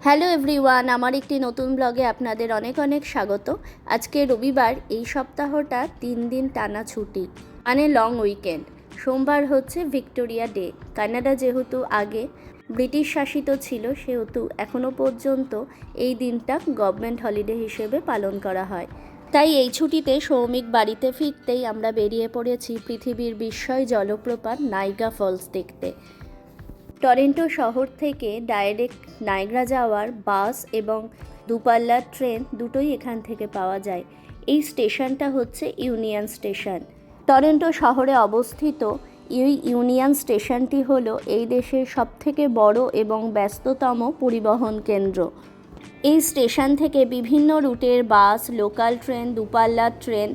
Hello everyone, আমার একটি নতুন ব্লগে আপনাদের অনেক অনেক স্বাগত। আজকে রবিবার, এই সপ্তাহটা 3 দিন টানা ছুটি, মানে লং উইকেন্ড। সোমবার হচ্ছে ভিক্টোরিয়া ডে। কানাডা যেহেতু আগে ব্রিটিশ শাসিত ছিল, সেহেতু এখনও পর্যন্ত এই দিনটা গভর্নমেন্ট হলিডে হিসেবে পালন করা হয়। তাই এই ছুটিতে সৌমিক বাড়িতে ফিরতেই আমরা বেরিয়ে পড়েছি পৃথিবীর বিস্ময় জলপ্রপাত নাইগ্রা ফলস দেখতে। টরন্টো শহর থেকে ডাইরেক্ট নাইগ্রা যাওয়ার বাস এবং দুপাল্লার ট্রেন দুটোই এখান থেকে পাওয়া যায়। এই স্টেশনটা হচ্ছে ইউনিয়ন স্টেশন। টরন্টো শহরে অবস্থিত এই ইউনিয়ন স্টেশনটি হলো এই দেশের সবথেকে বড় এবং ব্যস্ততম পরিবহন কেন্দ্র। এই স্টেশন থেকে বিভিন্ন রুটের বাস, লোকাল ট্রেন, দুপাল্লার ট্রেন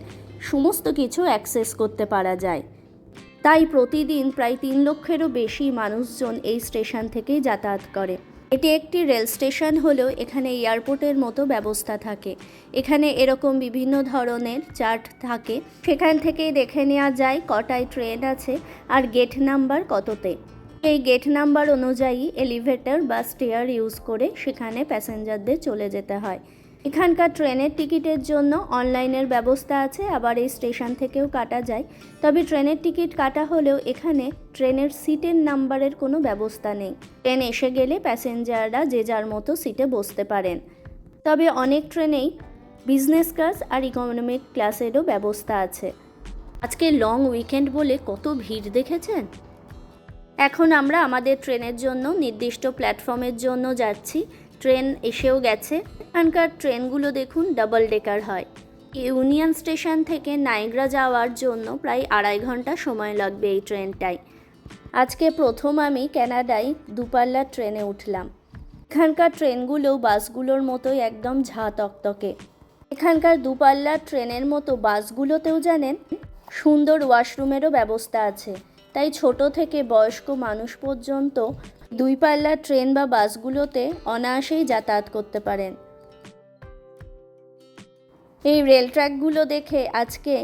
সমস্ত কিছু অ্যাক্সেস করতে পারা যায়। তাই প্রতিদিন প্রায় 3 লক্ষেরও বেশি মানুষজন এই স্টেশন থেকেই যাতায়াত করে। এটি একটি রেল স্টেশন হলেও এখানে এয়ারপোর্টের মতো ব্যবস্থা থাকে। এখানে এরকম বিভিন্ন ধরনের চার্ট থাকে, সেখান থেকেই দেখে নেওয়া যায় কটায় ট্রেন আছে আর গেট নাম্বার কততে। এই গেট নাম্বার অনুযায়ী এলিভেটর বা স্টেয়ার ইউজ করে সেখানে প্যাসেঞ্জারদের চলে যেতে হয়। এখানকার ট্রেনের টিকিটের জন্য অনলাইনের ব্যবস্থা আছে, আবার এই স্টেশন থেকেও কাটা যায়। তবে ট্রেনের টিকিট কাটা হলেও এখানে ট্রেনের সিটের নাম্বারের কোনো ব্যবস্থা নেই। ট্রেন এসে গেলে প্যাসেঞ্জাররা যে যার মতো সিটে বসতে পারেন। তবে অনেক ট্রেনেই বিজনেস ক্লাস আর ইকোনমিক ক্লাসেরও ব্যবস্থা আছে। আজকে লং উইকেন্ড বলে কত ভিড় দেখেছেন। এখন আমরা আমাদের ট্রেনের জন্য নির্দিষ্ট প্ল্যাটফর্মের জন্য যাচ্ছি। ট্রেন এসেও গেছে। এখানকার ট্রেনগুলো দেখুন ডাবল ডেকার হয়। ইউনিয়ন স্টেশন থেকে নাইগ্রা যাওয়ার জন্য প্রায় 2.5 ঘন্টা সময় লাগবে এই ট্রেনটায়। আজকে প্রথম আমি কানাডায় দুপাল্লার ট্রেনে উঠলাম। এখানকার ট্রেনগুলো বাসগুলোর মতোই একদম ঝাঁ তকতকে। এখানকার দুপাল্লার ট্রেনের মতো বাসগুলোতেও জানেন সুন্দর ওয়াশরুমেরও ব্যবস্থা আছে। তাই ছোট থেকে বয়স্ক মানুষ পর্যন্ত 2 পাল্লার ট্রেন বা বাসগুলোতে অনায়াসেই যাতায়াত করতে পারেন। এই রেল ট্র্যাকগুলো দেখে আজকে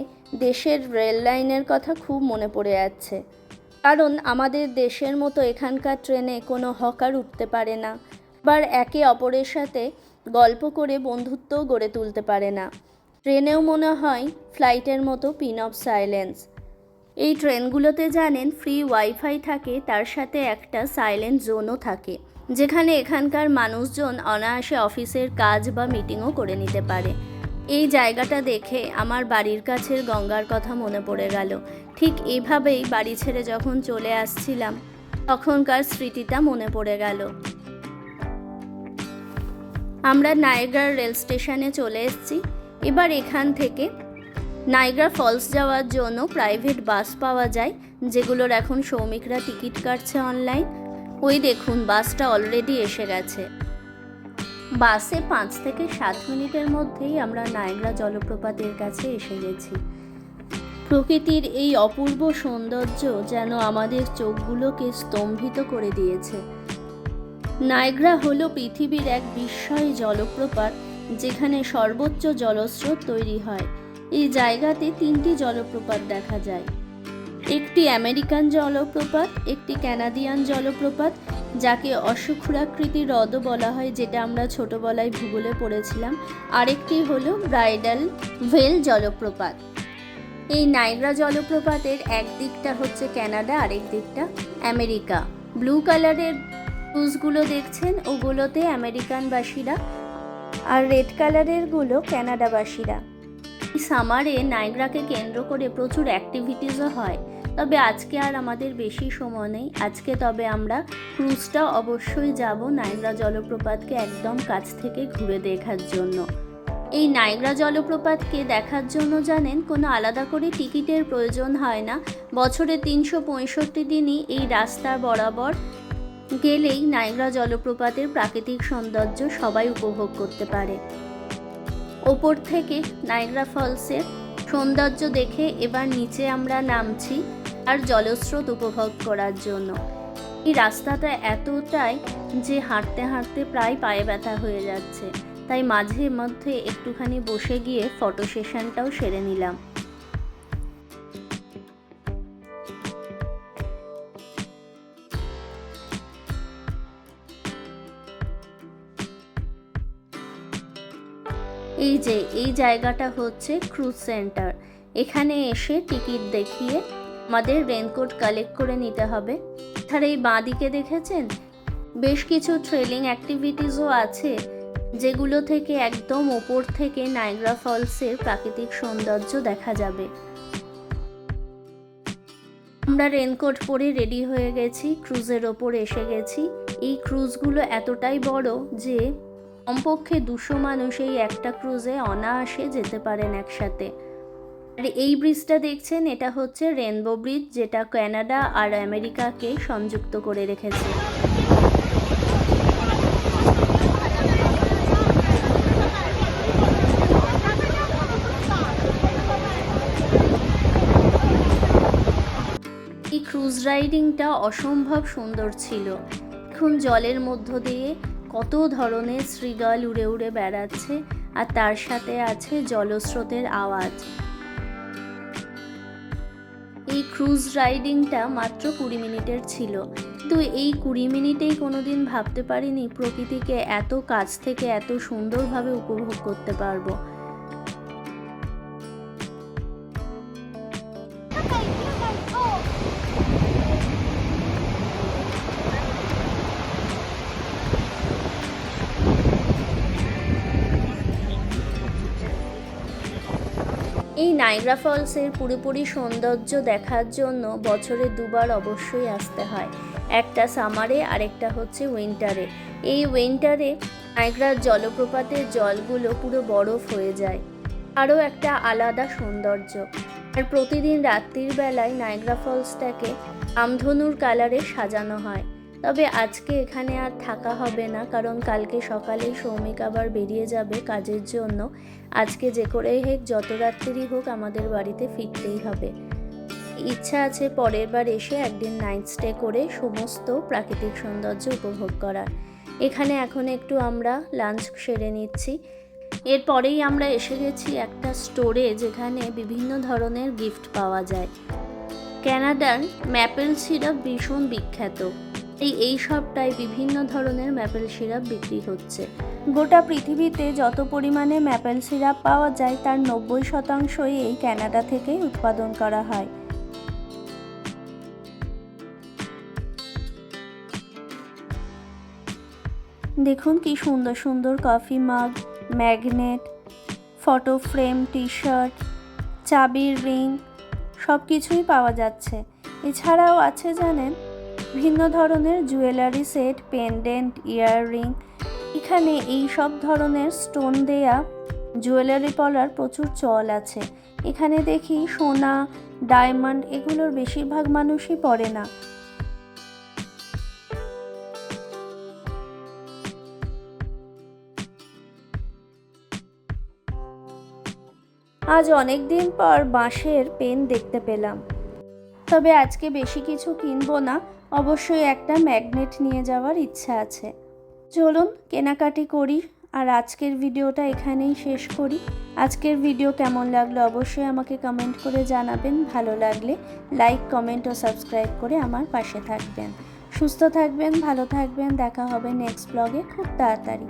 দেশের রেল লাইনের কথা খুব মনে পড়ে যাচ্ছে। কারণ আমাদের দেশের মতো এখানকার ট্রেনে কোনো হকার উঠতে পারে না, আবার একে অপরের সাথে গল্প করে বন্ধুত্বও গড়ে তুলতে পারে না। ট্রেনেও মনে হয় ফ্লাইটের মতো পিন অফ সাইলেন্স। এই ট্রেনগুলোতে জানেন ফ্রি ওয়াইফাই থাকে, তার সাথে একটা সাইলেন্ট জোনও থাকে, যেখানে এখানকার মানুষজন অনায়াসে অফিসের কাজ বা মিটিংও করে নিতে পারে। এই জায়গাটা দেখে আমার বাড়ির কাছের গঙ্গার কথা মনে পড়ে গেল। ঠিক এভাবেই বাড়ি ছেড়ে যখন চলে আসছিলাম তখনকার স্মৃতিটা মনে পড়ে গেল। আমরা নাইগ্রা রেল স্টেশনে চলে এসেছি। এবার এখান থেকে নাইগ্রা ফলস যাওয়ার জন্য প্রাইভেট বাস পাওয়া যায়, যেগুলোর এখন সৌমিকরা টিকিট কাটছে অনলাইন। ওই দেখুন বাসটা অলরেডি এসে গেছে। বাসে 5 থেকে 7 মিনিটের মধ্যেই আমরা নাইগ্রা জলপ্রপাতের কাছে এসে গেছি। প্রকৃতির এই অপূর্ব সৌন্দর্য যেন আমাদের চোখগুলোকে স্তম্ভিত করে দিয়েছে। নাইগ্রা হলো পৃথিবীর এক বিস্ময় জলপ্রপাত, যেখানে সর্বোচ্চ জলস্রোত তৈরি হয়। এই জায়গাতে 3টি জলপ্রপাত দেখা যায়। একটি আমেরিকান জলপ্রপাত, একটি কানাডিয়ান জলপ্রপাত যাকে অশ্বক্ষুরাকৃতি হ্রদও বলা হয়, যেটা আমরা ছোটবেলায় ভূগোলে পড়েছিলাম। আরেকটি হলো ব্রাইডাল ভেল জলপ্রপাত। এই নাইগ্রা জলপ্রপাতের এক দিকটা হচ্ছে কানাডা, আরেক দিকটা আমেরিকা। ব্লু কালারের ক্রুজগুলো দেখছেন, ওগুলোতে আমেরিকানবাসীরা, আর রেড কালারেরগুলো কানাডাবাসীরা। সামারে নাইগ্রাকে কেন্দ্র করে প্রচুর অ্যাক্টিভিটিসও হয়। তবে আজকে আর আমাদের বেশি সময় নেই। আজকে তবে আমরা ক্রুজটা অবশ্যই যাব নাইগ্রা জলপ্রপাতকে একদম কাছ থেকে ঘুরে দেখার জন্য। এই নাইগ্রা জলপ্রপাতকে দেখার জন্য জানেন কোনো আলাদা করে টিকিটের প্রয়োজন হয় না। বছরে 365 দিনই এই রাস্তা বরাবর গেলেই নাইগ্রা জলপ্রপাতের প্রাকৃতিক সৌন্দর্য সবাই উপভোগ করতে পারে। ওপর থেকে নাইগ্রা ফলসের সৌন্দর্য দেখে এবার নিচে আমরা নামছি আর জলস্রোত উপভোগ করার জন্য। এই রাস্তাটা এতটাই যে হাঁটতে হাঁটতে প্রায় পায়ে ব্যথা হয়ে যাচ্ছে, তাই মাঝে মধ্যে একটুখানি বসে গিয়ে ফটো সেশনটাও সেরে নিলাম। এই জায়গাটা হচ্ছে ক্রুজ সেন্টার। এখানে এসে টিকিট দেখিয়ে আমাদের রেনকোট কালেক্ট করে নিতে হবে। আর এই বাঁ দিকে দেখেছেন বেশ কিছু ট্রেলিং অ্যাক্টিভিটিসও আছে, যেগুলো থেকে একদম ওপর থেকে নায়াগ্রা ফলসের প্রাকৃতিক সৌন্দর্য দেখা যাবে। আমরা রেনকোট পরে রেডি হয়ে গেছি, ক্রুজের ওপর এসে গেছি। এই ক্রুজগুলো এতটাই বড় যে কমপক্ষে 200 মানুষ এই একটা ক্রুজে অনায়াসে যেতে পারেন একসাথে। আর এই ব্রিজটা দেখছেন, এটা হচ্ছে রেনবো ব্রিজ, যেটা কানাডা আর আমেরিকাকে সংযুক্ত করে রেখেছে। এই ক্রুজ রাইডিংটা অসম্ভব সুন্দর ছিল। এখন জলের মধ্য দিয়ে কত ধরনের শ্রীগাল উড়ে উড়ে বেড়াচ্ছে, আর তার সাথে আছে জলস্রোতের আওয়াজ। এই ক্রুজ রাইডিংটা মাত্র 20 মিনিটের ছিল, কিন্তু এই 20 মিনিটেই কোনোদিন ভাবতে পারিনি প্রকৃতিকে এত কাছ থেকে এত সুন্দরভাবে উপভোগ করতে পারবো। এই নায়াগ্রা ফলসের পুরোপুরি সৌন্দর্য দেখার জন্য বছরে 2 বার অবশ্যই আসতে হয়, একটা সামারে আর একটা হচ্ছে উইন্টারে। এই উইন্টারে নায়াগ্রার জলপ্রপাতের জলগুলো পুরো বরফ হয়ে যায়, আরও একটা আলাদা সৌন্দর্য। আর প্রতিদিন রাত্রির বেলায় নায়াগ্রা ফলসটাকে রামধনুর কালারে সাজানো হয়। তবে আজকে এখানে আর থাকা হবে না, কারণ কালকে সকালেই সৌমিক আবার বেরিয়ে যাবে কাজের জন্য। আজকে যে করেই হোক, যত রাত্রি হোক, আমাদের বাড়িতে ফিরতেই হবে। ইচ্ছা আছে পরের বার এসে একদিন নাইট স্টে করে সমস্ত প্রাকৃতিক সৌন্দর্য উপভোগ করার। এখানে এখন একটু আমরা লাঞ্চ সেরে নিচ্ছি। এরপরেই আমরা এসে গেছি একটা স্টোরে, যেখানে বিভিন্ন ধরনের গিফট পাওয়া যায়। কানাডার ম্যাপেল সিরাপ ভীষণ বিখ্যাত। এই সবটাই বিভিন্ন ধরনের ম্যাপেল সিরাপ বিক্রি হচ্ছে। গোটা পৃথিবীতে যত পরিমাণে ম্যাপেল সিরাপ পাওয়া যায় তার 90% এই কানাডা থেকেই উৎপাদন করা হয়। দেখুন কি সুন্দর সুন্দর কফি মাগ, magnet, photo frame, T shirt, চাবির রিং সব কিছুই পাওয়া যাচ্ছে। এছাড়াও আছে জানেন ভিন্ন ধরনের জুয়েলারি সেট, পেন্ডেন্ট, ইয়াররিং। এখানে এই সব ধরনের স্টোন দেয়া জুয়েলারি পরার প্রচুর চল আছে। এখানে দেখি সোনা, ডায়মন্ড এগুলোর বেশিরভাগ মানুষই পরে না। আজ অনেক দিন পর বাঁশের পেন দেখতে পেলাম। তবে আজকে বেশি কিছু কিনবো না, অবশ্যই একটা ম্যাগনেট নিয়ে যাওয়ার ইচ্ছা আছে। চলুন কেনাকাটি করি, আর আজকের ভিডিওটা এখানেই শেষ করি। আজকের ভিডিও কেমন লাগলো অবশ্যই আমাকে কমেন্ট করে জানাবেন। ভালো লাগলে লাইক, কমেন্ট ও সাবস্ক্রাইব করে আমার পাশে থাকবেন। সুস্থ থাকবেন, ভালো থাকবেন। দেখা হবে নেক্সট ব্লগে খুব তাড়াতাড়ি।